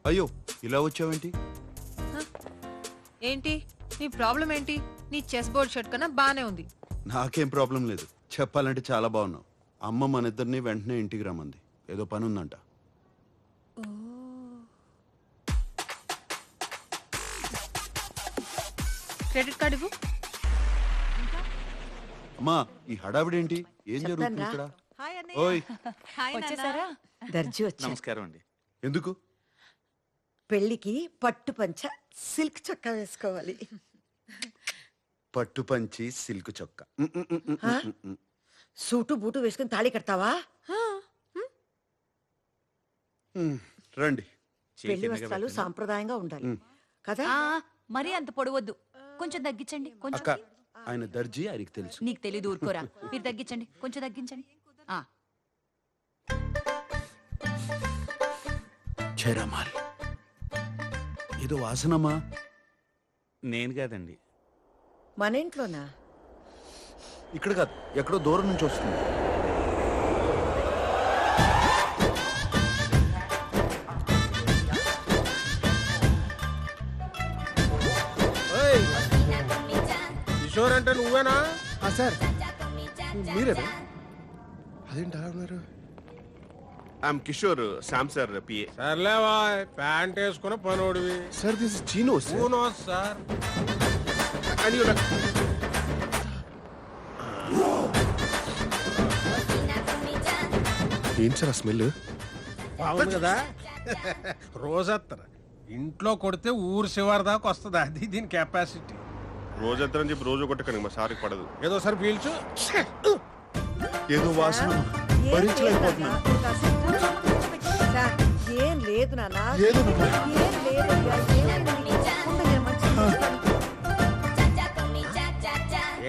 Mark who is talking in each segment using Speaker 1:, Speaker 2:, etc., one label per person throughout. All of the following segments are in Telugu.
Speaker 1: అయ్యో ఇలా వచ్చావేంటి?
Speaker 2: ఏంటి నీ ప్రాబ్లం ఏంటి? నీ చెస్ బోర్డ్ షర్ట్ కన్నా బానే ఉంది.
Speaker 1: నాకేం ప్రాబ్లం లేదు, చెప్పాలంటే చాలా బాగున్నావు. అమ్మ మన ఇద్దరిని వెంటనే ఇంటికి రమ్మంది, ఏదో పని ఉందంట.
Speaker 2: క్రెడిట్ కార్డు ఇవ్వు.
Speaker 1: అమ్మా ఈ హడావిడేంటి? ఏం జరుగుతుంది ఇక్కడ? ఓయ్
Speaker 3: వచ్చేసారా?
Speaker 4: దర్జీ వచ్చా.
Speaker 5: నమస్కారం అండి.
Speaker 1: ఎందుకు?
Speaker 4: పెళ్లికి పట్టు పంచ సిల్క్ చొక్కా వేసుకోవాలి.
Speaker 1: పట్టు పంచి సిల్క్ చొక్క.
Speaker 4: సూటు బూటు వేసుకుని తాళి కడతావా?
Speaker 1: రండి.
Speaker 4: పెళ్లి వస్త్రాలు సాంప్రదాయంగా ఉండాలి కదా?
Speaker 3: మరీ అంత పొడవద్దు, కొంచెం తగ్గించండి. కొంచెం
Speaker 1: అక్క ఆయన దర్జీ, ఆయనకి తెలుసు.
Speaker 3: నీకు తెలీదు, ఊరుకోరా. మీరు తగ్గించండి, కొంచెం తగ్గించండి.
Speaker 1: చేరమాల్ ఏదో వాసనమ్మా.
Speaker 5: నేను కాదండి.
Speaker 4: మన ఇంట్లోనా?
Speaker 1: ఇక్కడ కాదు, ఎక్కడో దూరం నుంచి వస్తుంది.
Speaker 6: కిషోర్ అంటే నువ్వేనా?
Speaker 7: సార్ మీరేనా? అదేంటి అలా ఉన్నారు?
Speaker 6: I'm Kishore, Sam sir PA. సర్లేవా, ప్యాంట్ వేసుకున్న పనోడివి.
Speaker 7: Sir this is Chino
Speaker 6: sir.
Speaker 7: ఏంటి సార్ ఆ స్మెల్?
Speaker 6: బాగుంది కదా. రోజత్తర ఇంట్లో కొడితే ఊరు శివారు దాకా వస్తుంది, అది దీని కెపాసిటీ.
Speaker 8: రోజంతా అని చెప్పి రోజు కొట్టకండి, మా సార్కి పడదు.
Speaker 6: ఏదో సార్ పీల్చు.
Speaker 1: ఏదో వాసన భరించలేకపోతున్నాను.
Speaker 4: ఏం లేదు నాన్న.
Speaker 1: ఏదో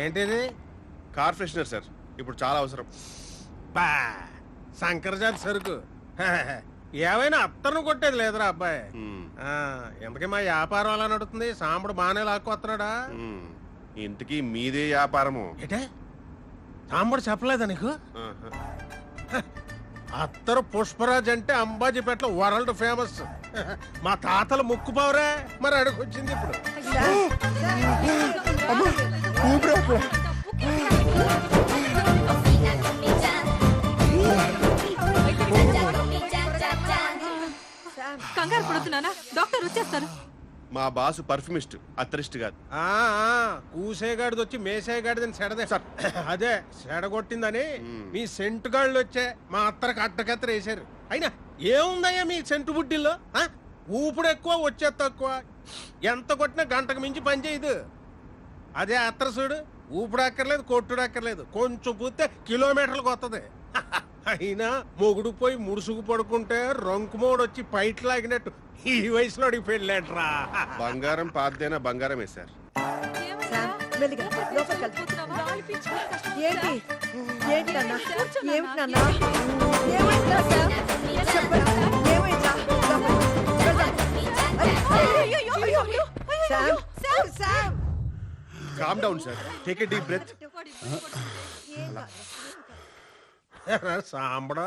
Speaker 6: ఏంటిది?
Speaker 8: కార్ ఫ్రెషనర్ సార్, ఇప్పుడు చాలా అవసరం.
Speaker 6: బా శంకరజాతి సరుకు. ఏమైనా అత్తను కొట్టేది లేదురా అబ్బాయి. ఎందుకే మా వ్యాపారం అలా నడుతుంది? సాంబడు బాగానే లాక్కొస్తున్నాడా?
Speaker 8: ఇంతకీ మీదే వ్యాపారము?
Speaker 6: ఏటే సాంబడు చెప్పలేదా నీకు? అత్తరు పుష్పరాజ్ అంటే అంబాజీపేటలో వరల్డ్ ఫేమస్. మా తాతల ముక్కు పావురే, మరి అడుగొచ్చింది ఇప్పుడు.
Speaker 2: కంగారు పడుతున్నానా? డాక్టర్ వచ్చేస్తారు.
Speaker 8: మా బాసు పర్ఫ్యూమిస్ట్, అత్తరిస్ట్ కాదు.
Speaker 6: కూసేగాడిది వచ్చి మేసేగాడిదని సెడదే సార్. అదే సెడగొట్టిందని మీ సెంటు గాళ్ళు వచ్చే మా అత్తరికి అడ్డకత్తర వేసారు. అయినా ఏముందయ్యా మీ సెంటు బుడ్డిల్లో? ఊపుడు ఎక్కువ, వచ్చే తక్కువ. ఎంత కొట్టినా గంటకు మించి పని చేయదు. అదే అత్తర చూడు, ఊపుడు అక్కర్లేదు, కొట్టుడు అక్కర్లేదు, కొంచెం పూస్తే కిలోమీటర్లకు వస్తుంది. అయినా మొగుడు పోయి ముడుసుకు పడుకుంటే రంకుమోడు వచ్చి పైట్ లాగినట్టు ఈ వయసులో పెళ్ళాడ్రా.
Speaker 8: బంగారం పాతదైనా బంగారమే సార్.
Speaker 4: ఏంటి ఏంటి నాన్న? ఏమిటి నాన్న?
Speaker 8: Calm down sir, take a deep breath.
Speaker 6: సాంబడా,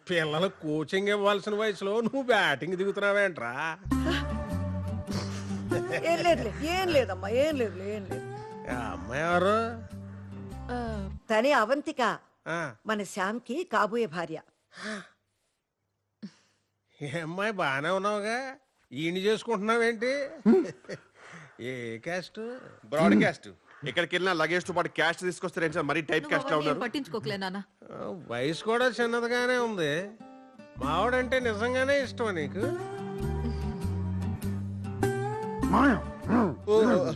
Speaker 6: పిల్లలు కోచింగ్ ఇవ్వాల్సిన వయసులో నువ్వు బ్యాటింగ్ దిగుతున్నావేంట్రా?
Speaker 4: ఏం లేదమ్మా, ఏం లేదు.
Speaker 6: అమ్మాయి ఎవరు?
Speaker 4: తనే అవంతిక, మన శ్యామ్కి కాబోయే భార్య.
Speaker 6: ఏ అమ్మాయి, బాగానే ఉన్నావుగా, ఈయన చేసుకుంటున్నావేంటి? ఏ క్యాస్ట్?
Speaker 8: Broadcast. ఎక్కడికి వెళ్ళినా లగేజ్ తో పాటు క్యాష్ తీసుకొస్తారేంటి సార్? మరీ టైప్ క్యాస్ట్ లా ఉన్నారు.
Speaker 2: పట్టించుకోకలే నాన్న.
Speaker 6: వయసు కూడా చిన్నదిగానే ఉంది. మావాడంటే నిజంగానే ఇష్టమా నీకు?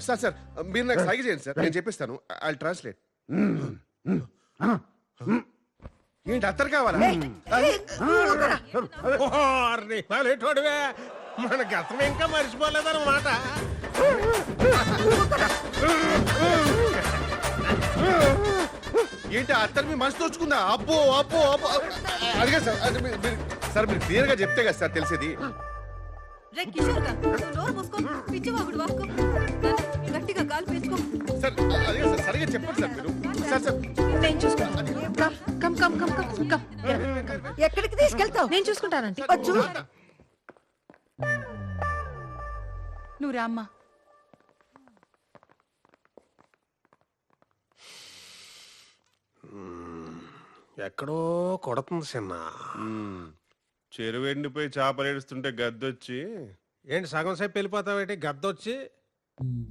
Speaker 8: సార్ సార్ మీరు నాకు సైగ చేయండి సార్, నేను చెప్పిస్తాను. I translate. ఏంటి అత్తరు కావాలా?
Speaker 6: మన గతం ఇంకా మర్చిపోలేదన్నమాట.
Speaker 8: ఏంటి అత్తరు మీ మనసు తోచుకుందా? అబ్బో అబ్బో అబ్బో అడిగా సార్. సార్ మీరు క్లియర్ గా చెప్తే కదా సార్ తెలిసేది. సార్ అడిగా సార్, సరిగా చెప్పండి సార్ మీరు. సార్ సార్
Speaker 2: నేను చూసుకుంటాను.
Speaker 4: ఎక్కడికి తీసుకెళ్తావు?
Speaker 2: నేను చూసుకుంటానంటే.
Speaker 3: నువ్వు రామ్మా.
Speaker 6: ఎక్కడో కొడుతుంది చిన్న.
Speaker 7: చెరువు ఎండిపోయి చేపలు ఏడుస్తుంటే గద్దొచ్చి
Speaker 6: ఏంటి సగం సేపు వెళ్ళిపోతావేంటి గద్దొచ్చి?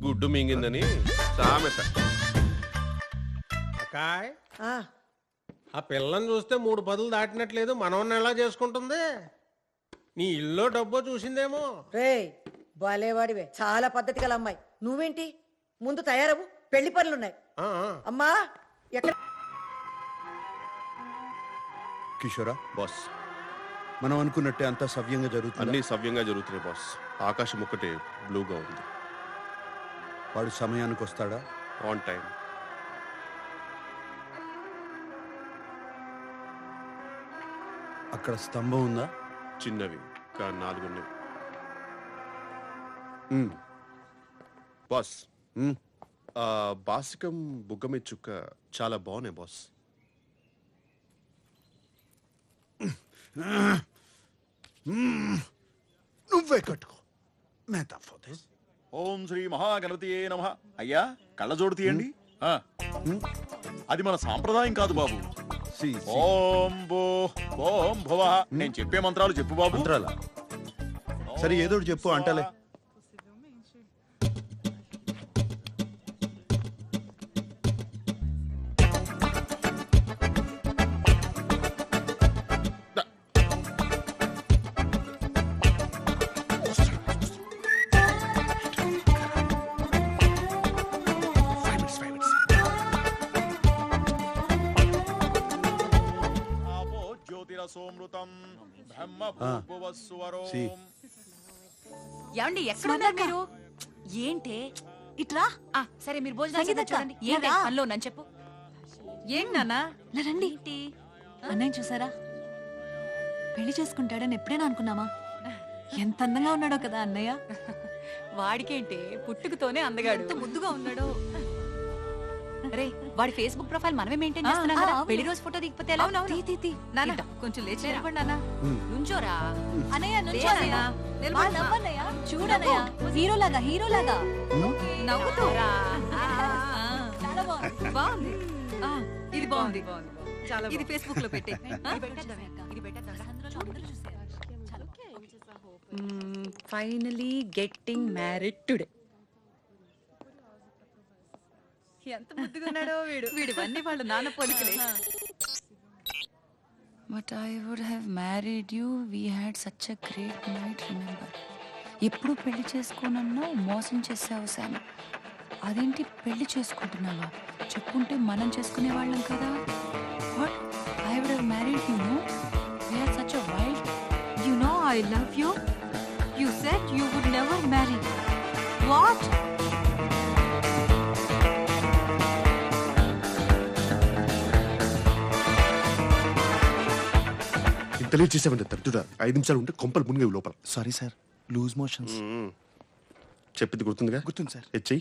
Speaker 7: గుడ్డు మింగిందని సామెత.
Speaker 6: అక్కాయ్,
Speaker 4: ఆ,
Speaker 6: ఆ పిల్లని చూస్తే 3 పదులు దాటినట్లేదు. మనవన్న ఎలా చేసుకుంటుంది? నీ ఇల్లు డబ్బో చూసిందేమో.
Speaker 4: రేయ్ బాలేవాడివే, చాలా పద్ధతి గల అమ్మాయి. నువ్వేంటి ముందు తయారవు, పెళ్లి పనులున్నాయి.
Speaker 6: ఆ, ఆ.
Speaker 4: అమ్మా ఎక్కడ?
Speaker 1: కిషోరా,
Speaker 8: బాస్
Speaker 1: మనం అనుకున్నట్టే అంతా సవ్యంగా జరుగుతుంది.
Speaker 8: అన్ని సవ్యంగా జరుగుతున్నాయి బాస్. ఆకాశం ఒక్కటే బ్లూగా ఉంది.
Speaker 1: వాడు సమయానికి వస్తాడా?
Speaker 8: On time.
Speaker 1: అక్కడ స్తంభం ఉందా?
Speaker 8: చిన్నవి కా 4 ఉన్నాయి
Speaker 1: ఉమ్,
Speaker 8: బాస్.
Speaker 1: ఉమ్.
Speaker 8: ఆ బాసికం బుగ్గ మీద చుక్క చాలా బాగున్నాయి బాస్.
Speaker 1: నువ్వే కట్టుకో. మేతా ఫోదేస్.
Speaker 9: ఓం శ్రీ మహాగణపతియే నమః. అయ్యా కళ్ళజోడు తీయండి. ఆ. అది మన సాంప్రదాయం కాదు బాబు.
Speaker 1: C, C.
Speaker 9: ఓం భూ ఓం భువ. నేను చెప్పే మంత్రాలు చెప్పు బాబు.
Speaker 1: మంత్రాలా? సరే ఏదో ఒకటి చెప్పు అంటలే.
Speaker 9: ఆపో జ్యోతిరసోమృతం బ్రహ్మ భూభువస్సువరోం.
Speaker 1: సి.
Speaker 3: ఏమండి ఎక్కడున్నారు మీరు? ఏంటే ఇట్లా? సరే మీరు భోజనం చూడండి. ఏంటి పనిలో నన్ను చెప్పు.
Speaker 2: ఏం నాన్నా?
Speaker 10: రండి. అన్నయ్య చూసారా? పెళ్లి చేసుకుంటాడని ఎప్పుడైనా అనుకున్నామా? ఎంత అందంగా ఉన్నాడో కదా అన్నయ్య.
Speaker 3: వాడికేంటే పుట్టుకతోనే అందగాడు. ముద్దుగా ఉన్నాడు. రే వాడి ఫేస్బుక్ ప్రొఫైల్ మనమే మెయింటైన్ చేస్తున్నాం కదా.
Speaker 10: అవును.
Speaker 3: పెళ్లి రోజు ఫోటో దిగిపోతే ఎలా?
Speaker 2: నాన్న కొంచెం లేచి నిలబడి నాన్న.
Speaker 3: నుంచోరా.
Speaker 10: అన్నయ్య
Speaker 2: లేచి నాన్న. నిలబడి నా.
Speaker 10: నవ్వన్నయ్య. చూడన్నయ్య హీరోలాగా హీరోలాగా
Speaker 2: నవ్వుతూ.
Speaker 10: చాలా బాగుంది.
Speaker 2: బాగుంది. ఆ, ఇది బాగుంది. చాలా ఇది ఫేస్బుక్ లో పెట్టే. Finally getting married today. ఎంత ముద్దుగా ఉన్నాడో వీడు.
Speaker 3: వీడివన్నీ వాళ్ళ నాన్న పోలికలే. But I would have married you. We had such a great night, remember? ఎప్పుడు పెళ్లి చేసుకోనన్నా మోసం చేసావు శామ్. అదేంటి పెళ్లి చేసుకుంటున్నావా? చెప్పుంటే మనం చేసుకునే వాళ్ళం కదా. What? I would have married you, no? We had such a wild.
Speaker 2: You know I love you. You said you would never marry. What?
Speaker 7: ఇంత లేట్ చేసామంటే తట్టుడా 5 నిమిషాలు ఉంటే కొంపలు మునిగేవి లోపల.
Speaker 11: Sorry sir, loose motions.
Speaker 8: చెప్పింది గుర్తుందిగా?
Speaker 11: గుర్తుంది సార్.
Speaker 8: హెచ్ఐ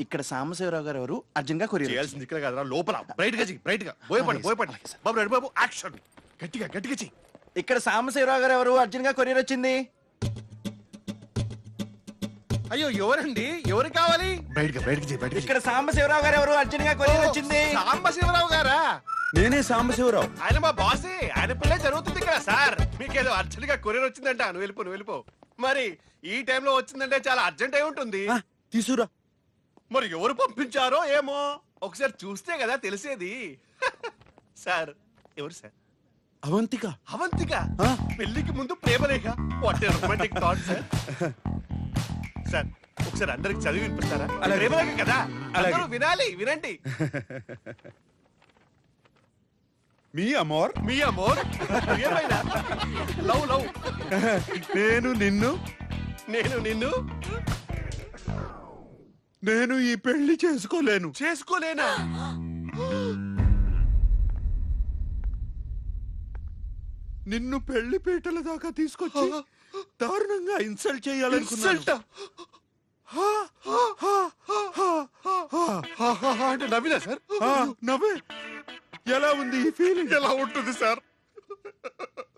Speaker 11: ఇక్కడ సాంబశివరావు గారు ఎవరు అర్జున్ గా కొరియర్
Speaker 8: చేయాల్సింది ఇక్కడ కాదురా, లోపల. బ్రైట్ గా చెయ్యి, బ్రైట్ గా. భయపడి భయపడి బాబు, రెడీ బాబు, యాక్షన్. గట్టిగా గట్టిగా చెయ్యి.
Speaker 11: ఇక్కడ సాంబశివరావు గారు ఎవరు అర్జున్ గా కొరియర్ వచ్చింది.
Speaker 8: అయ్యో ఎవరండి? ఎవరు కావాలి?
Speaker 7: బ్రైట్ గా చెయ్యి, బ్రైట్ గా చెయ్యి.
Speaker 11: ఇక్కడ సాంబశివరావు గారు ఎవరు అర్జున్ గా కొరియర్ వచ్చింది.
Speaker 8: సాంబశివరావు గారా?
Speaker 1: నేనే సాంబశివరావు.
Speaker 8: ఆయన మా బాసే. ఆయన పిల్లే జరుగుతుంది కదా సార్. మీకేదో అర్జెంట్ గా కొరియర్ వచ్చిందంట. నువ్వు వెళ్ళిపో, నువ్వు వెళ్ళిపో. మరి ఈ టైంలో వచ్చిందంటే చాలా అర్జెంట్ అయి ఉంటుంది.
Speaker 1: ఆ, తీసురా.
Speaker 8: మరి ఎవరు పంపించారో ఏమో ఒకసారి చూస్తే కదా తెలిసేది. సార్ ఎవరు సార్?
Speaker 1: అవంతిక.
Speaker 8: అవంతిక
Speaker 1: ఆ?
Speaker 8: పెళ్లికి ముందు ప్రేమలేఖ. What a romantic thought sir. Sir ఒకసారి అందరికి చదివి వినిపిస్తారా?
Speaker 1: అలాగే.
Speaker 8: ప్రేమలేఖ కదా,
Speaker 1: అలాగే.
Speaker 8: అందరూ వినాలి, వినండి.
Speaker 1: మీ అమోర్.
Speaker 8: మీ అమోర్ ఏమైనా లవ్ లవ్.
Speaker 1: నేను నిన్ను.
Speaker 8: నేను నిన్ను
Speaker 1: నేను ఈ పెళ్లి చేసుకోలేను.
Speaker 8: చేసుకోలేనా?
Speaker 1: నిన్ను పెళ్లి పీటల దాకా తీసుకొచ్చి దారుణంగా ఇన్సల్ట్ చేయాలనుకున్నాను.
Speaker 8: ఇన్సల్ట్ అంటే నవ్వినా సార్?
Speaker 1: ఆ, నవ్వే. ఎలా ఉంది ఈ ఫీలింగ్?
Speaker 8: ఎలా ఉంటుంది సార్?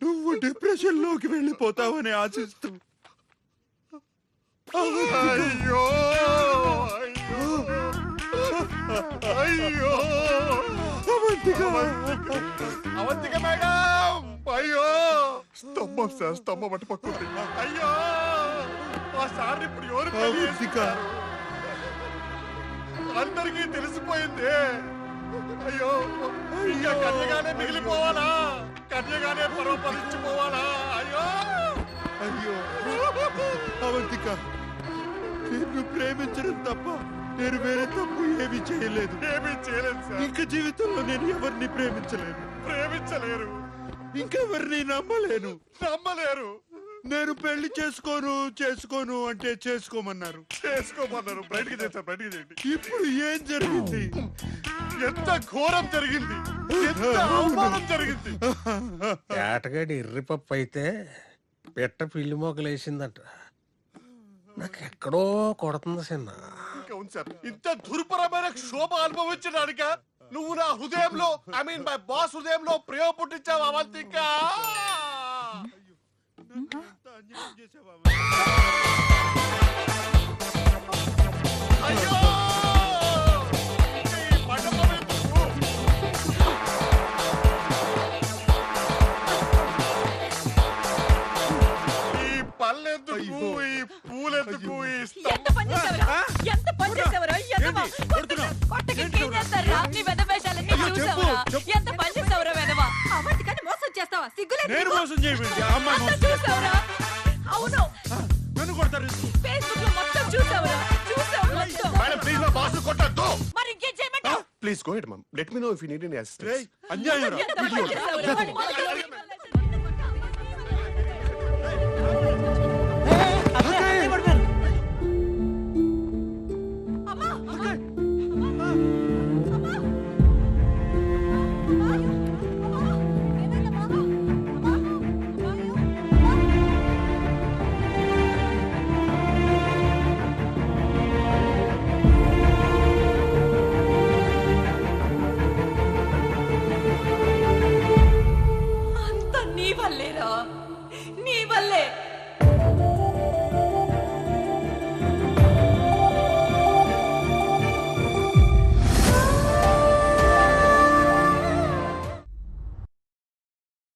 Speaker 1: నువ్వు డిప్రెషన్ లోకి వెళ్ళిపోతావని ఆశిస్తూ
Speaker 8: అయ్యో అయ్యో అవంతిక మేడం అయ్యో స్తంభం సార్ స్తంభం అటు పక్కుంది అయ్యో ఆ సార్ ఇప్పుడు ఎవరు పెళ్లి చేసుకున్నారు? అందరికీ తెలిసిపోయింది అయ్యో ఇంకా కన్యగానే మిగిలిపోవాలా కన్యగానే పరోపరించిపోవాలా అయ్యో
Speaker 1: అయ్యో అవంతిక, నిన్ను ప్రేమించడం తప్ప నేను వేరే తప్పు ఏమీ చేయలేదు.
Speaker 8: ఏమీ చేయలేదు సార్.
Speaker 1: ఇంక జీవితంలో నేను ఎవరిని ప్రేమించలేను.
Speaker 8: ప్రేమించలేరు,
Speaker 1: ఇంకెవరిని నమ్మలేను.
Speaker 8: నమ్మలేరు.
Speaker 1: నేను పెళ్లి చేసుకోను అంటే చేసుకోమన్నారు.
Speaker 8: చేసుకోమన్నారు. బయటికి చేస్తారు, బయటికి చేయండి.
Speaker 1: ఇప్పుడు ఏం జరిగింది?
Speaker 8: ఎంత ఘోరం జరిగింది, ఎంత అవమానం జరిగింది.
Speaker 6: ఏటగాడి ఎర్రిపప్పు అయితే పెట్ట పిల్లి మొగలేసిందంట. నాకు ఎక్కడో కొడుతుంది చిన్న.
Speaker 8: అవును సార్, ఇంత దుర్భరమైన క్షోభ అనుభవించడానిక నువ్వు నా హృదయంలో ఐ మీన్ మై బాస్ హృదయంలో ప్రేమ పుట్టించావు అవంతిక. అయ్యో ఈ మండపం ఎందుకు? ఈ పళ్ళెందుకు, ఈ పూలెందుకు, ఈ
Speaker 2: ఎంత పని చేసావురా? ఎంత పని చేసావురా? ఎదవా? కొట్టకి ఇంకేం చేస్తారురా? నీ వెధవేషాలన్నీ చూసావురా? ఎంత పని చేసావురా వెధవా? అవంతికని మోసం చేస్తావా? సిగ్గులేదు
Speaker 1: నేను
Speaker 2: నీకు?
Speaker 1: మోసం చేయమండి ఆ అమ్మాయి
Speaker 2: అంతా
Speaker 1: మోసం
Speaker 2: చూసావురా? అవును,
Speaker 1: నన్ను కొడతారు.
Speaker 2: ఫేస్బుక్ లో మొత్తం చూసావురా? చూసావు మొత్తం.
Speaker 8: మేడం ప్లీజ్ నా బాస్ కొట్టద్దు.
Speaker 2: మరి ఇంకేం చేయమంటావు?
Speaker 8: Please go ahead ma'am, let me know if you need any assistance.
Speaker 1: అన్యాయం రా.
Speaker 2: ఎంత పని చేసావురా?